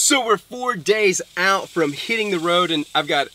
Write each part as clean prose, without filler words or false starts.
So we're 4 days out from hitting the road, and I've got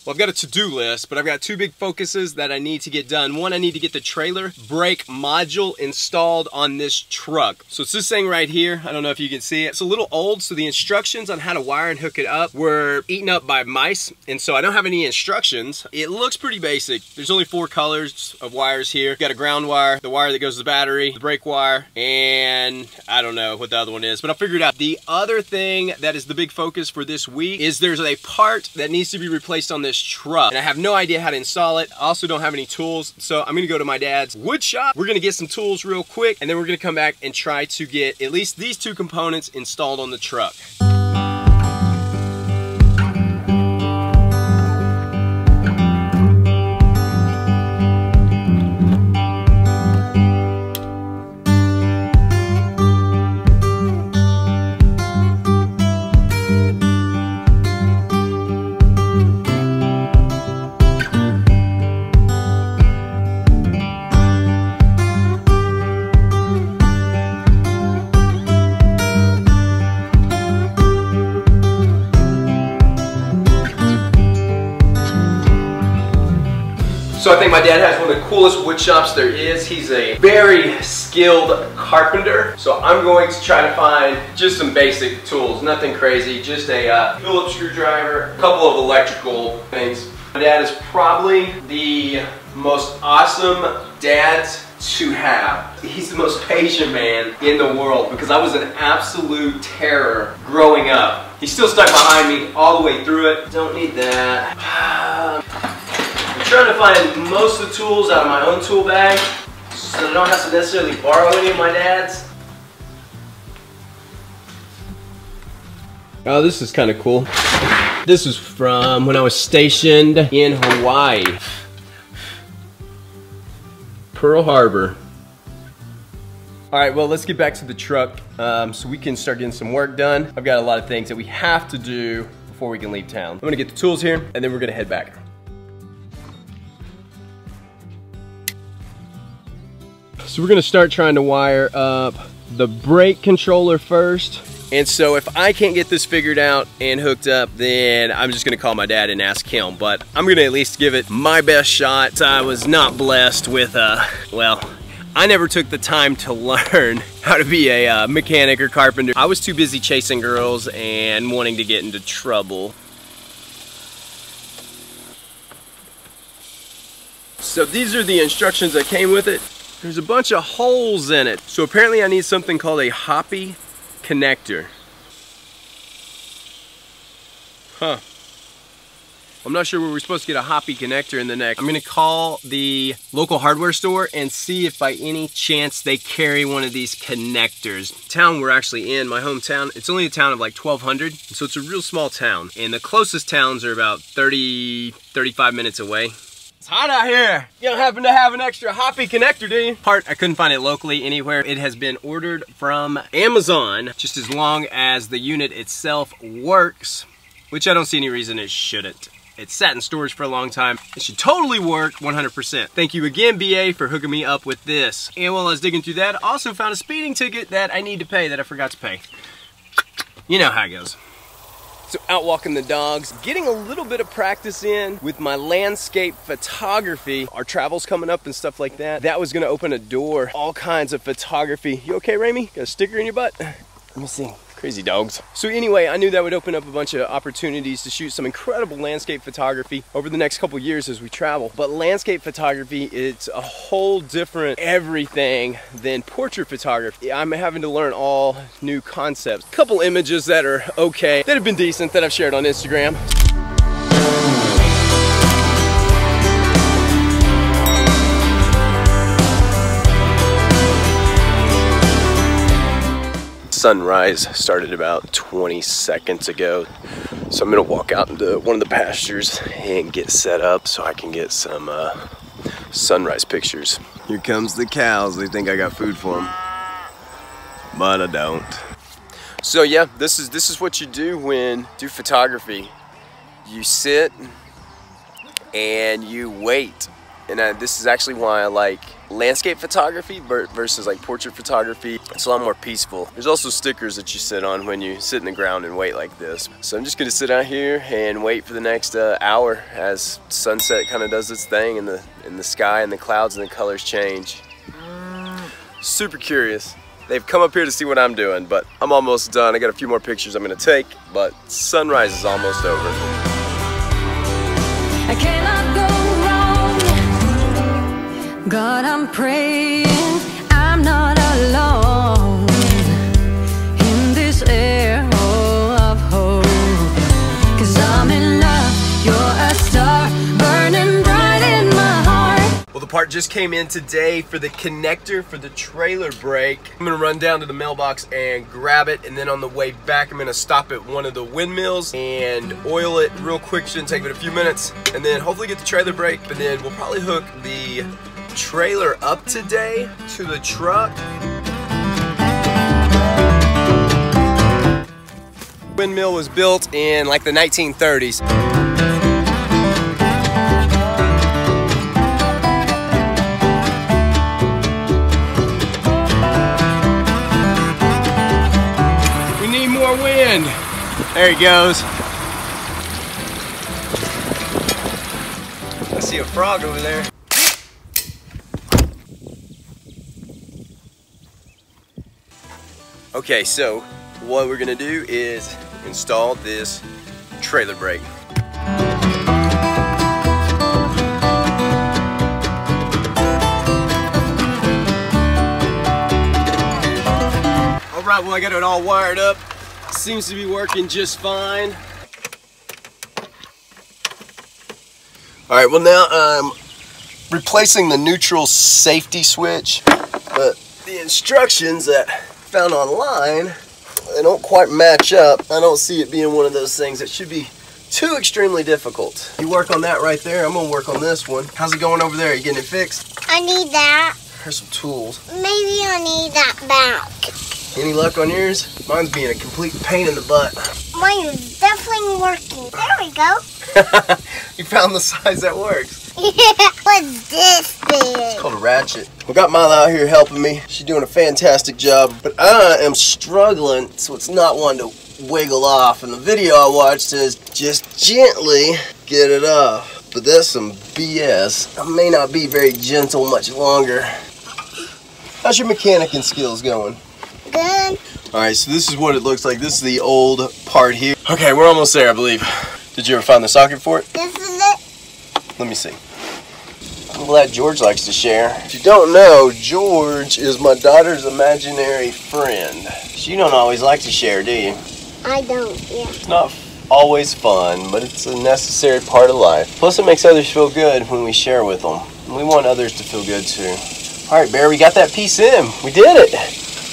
a to-do list, but I've got two big focuses that I need to get done. One, I need to get the trailer brake module installed on this truck. So it's this thing right here. I don't know if you can see it. It's a little old, so the instructions on how to wire and hook it up were eaten up by mice, and so I don't have any instructions. It looks pretty basic. There's only 4 colors of wires here. You've got a ground wire, the wire that goes to the battery, the brake wire, and I don't know what the other one is, but I'll figure it out. The other thing that is the big focus for this week is there's a part that needs to be replaced on this truck, and I have no idea how to install it. I also don't have any tools, so I'm gonna go to my dad's wood shop. We're gonna get some tools real quick, and then we're gonna come back and try to get at least these 2 components installed on the truck. So I think my dad has one of the coolest wood shops there is. He's a very skilled carpenter. So I'm going to try to find just some basic tools, nothing crazy, just a Phillips screwdriver, a couple of electrical things. My dad is probably the most awesome dad to have. He's the most patient man in the world because I was an absolute terror growing up. He still stuck behind me all the way through it. Don't need that. I'm trying to find most of the tools out of my own tool bag so I don't have to necessarily borrow any of my dad's. Oh, this is kind of cool. This is from when I was stationed in Hawaii. Pearl Harbor. All right, well, let's get back to the truck so we can start getting some work done. I've got a lot of things that we have to do before we can leave town. I'm gonna get the tools here, and then we're gonna head back. So we're gonna start trying to wire up the brake controller first. And so if I can't get this figured out and hooked up, then I'm just gonna call my dad and ask him. But I'm gonna at least give it my best shot. I was not blessed with, well, I never took the time to learn how to be a mechanic or carpenter. I was too busy chasing girls and wanting to get into trouble. So these are the instructions that came with it. There's a bunch of holes in it. So apparently I need something called a hoppy connector. Huh. I'm not sure where we're supposed to get a hoppy connector in the neck. I'm gonna call the local hardware store and see if by any chance they carry one of these connectors. The town we're actually in, my hometown, it's only a town of like 1,200, so it's a real small town. And the closest towns are about 35 minutes away. It's hot out here. You don't happen to have an extra hoppy connector, do you? Part, I couldn't find it locally anywhere. It has been ordered from Amazon, just as long as the unit itself works, which I don't see any reason it shouldn't. It's sat in storage for a long time. It should totally work 100%. Thank you again, BA, for hooking me up with this. And while I was digging through that, I also found a speeding ticket that I need to pay that I forgot to pay. You know how it goes. So out walking the dogs, getting a little bit of practice in with my landscape photography. Our travel's coming up and stuff like that. That was gonna open a door, all kinds of photography. You okay, Ramy? Got a sticker in your butt? Let me see. Crazy dogs. So anyway, I knew that would open up a bunch of opportunities to shoot some incredible landscape photography over the next couple years as we travel. But landscape photography, it's a whole different everything than portrait photography. I'm having to learn all new concepts. A couple images that are okay, that have been decent, that I've shared on Instagram. Sunrise started about 20 seconds ago, so I'm gonna walk out into one of the pastures and get set up so I can get some sunrise pictures. Here comes the cows. They think I got food for them, but I don't. So yeah, this is what you do when you do photography. You sit and you wait. And this is actually why I like landscape photography versus like portrait photography. It's a lot more peaceful. There's also stickers that you sit on when you sit in the ground and wait like this. So I'm just gonna sit out here and wait for the next hour as sunset kind of does its thing in the sky and the clouds and the colors change. Super curious. They've come up here to see what I'm doing, but I'm almost done. I got a few more pictures I'm gonna take, but sunrise is almost over. I cannot go wrong. God, I'm praying I'm not alone in this air of hope. 'Cause I'm in love, you're a star burning bright in my heart. Well, the part just came in today for the connector for the trailer brake. I'm gonna run down to the mailbox and grab it, and then on the way back I'm gonna stop at one of the windmills and oil it real quick. Shouldn't take but a few minutes, and then hopefully get the trailer brake, but then we'll probably hook the trailer up today to the truck. Windmill was built in like the 1930s. We need more wind. There he goes. I see a frog over there. Okay, so what we're gonna do is install this trailer brake. All right, well, I got it all wired up. Seems to be working just fine. All right, well, now I'm replacing the neutral safety switch, but the instructions that I found online, they don't quite match up. I don't see it being one of those things that should be too extremely difficult. You work on that right there. I'm gonna work on this one. How's it going over there? You getting it fixed? I need that. Here's some tools. Maybe I need that back. Any luck on yours? Mine's being a complete pain in the butt. Mine is definitely working. There we go. You found the size that works. What's this thing? It's called a ratchet. We got Mila out here helping me. She's doing a fantastic job, but I am struggling, so it's not one to wiggle off. And the video I watched says just gently get it off. But that's some BS. I may not be very gentle much longer. How's your mechanicking skills going? Good. Alright, so this is what it looks like. This is the old part here. Okay, we're almost there, I believe. Did you ever find the socket for it? This is it. Let me see. I'm glad George likes to share. If you don't know, George is my daughter's imaginary friend. You don't always like to share, do you? I don't, yeah. It's not always fun, but it's a necessary part of life. Plus it makes others feel good when we share with them. And we want others to feel good too. Alright, Bear, we got that piece in. We did it.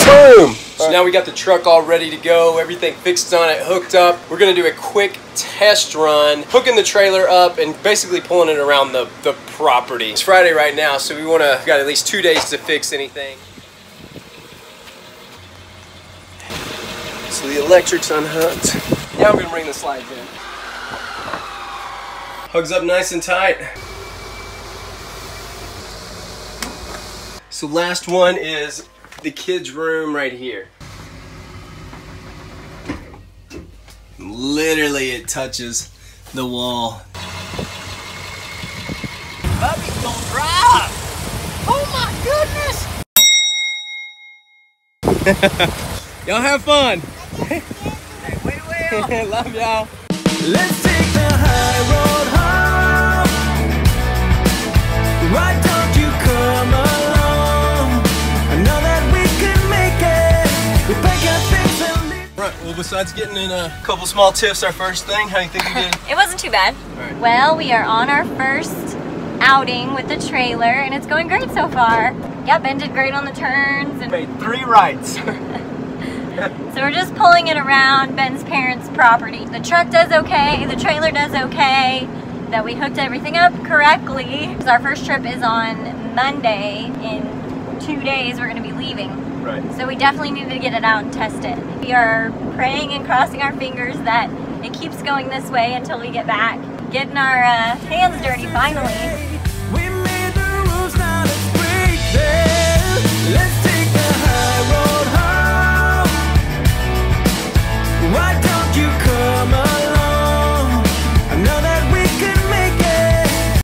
Boom! So now we got the truck all ready to go, everything fixed on it, hooked up. We're gonna do a quick test run, hooking the trailer up and basically pulling it around the property. It's Friday right now, so we got at least 2 days to fix anything. So the electric's unhooked. Now I'm gonna bring the slides in. Hugs up nice and tight. So last one is the kids' room right here. Literally, it touches the wall. Bubby's gonna drive! Oh my goodness! Y'all have fun. Hey, we will! Love y'all. Let's take the high road home. Why don't you come along? I know that we can make it. We pack our things and leave. Right, well, besides getting in a couple small tiffs, our first thing, how do you think we did? It wasn't too bad. Right. Well, we are on our first outing with the trailer, and it's going great so far. Yeah, Ben did great on the turns. And Made 3 rights. so we're just pulling it around Ben's parents' property. The truck does okay, the trailer does okay, that we hooked everything up correctly. Our first trip is on Monday. In 2 days, we're gonna be leaving. Right. So we definitely needed to get it out and test it. We are praying and crossing our fingers that it keeps going this way until we get back. Getting our hands dirty finally. We made Why don't you come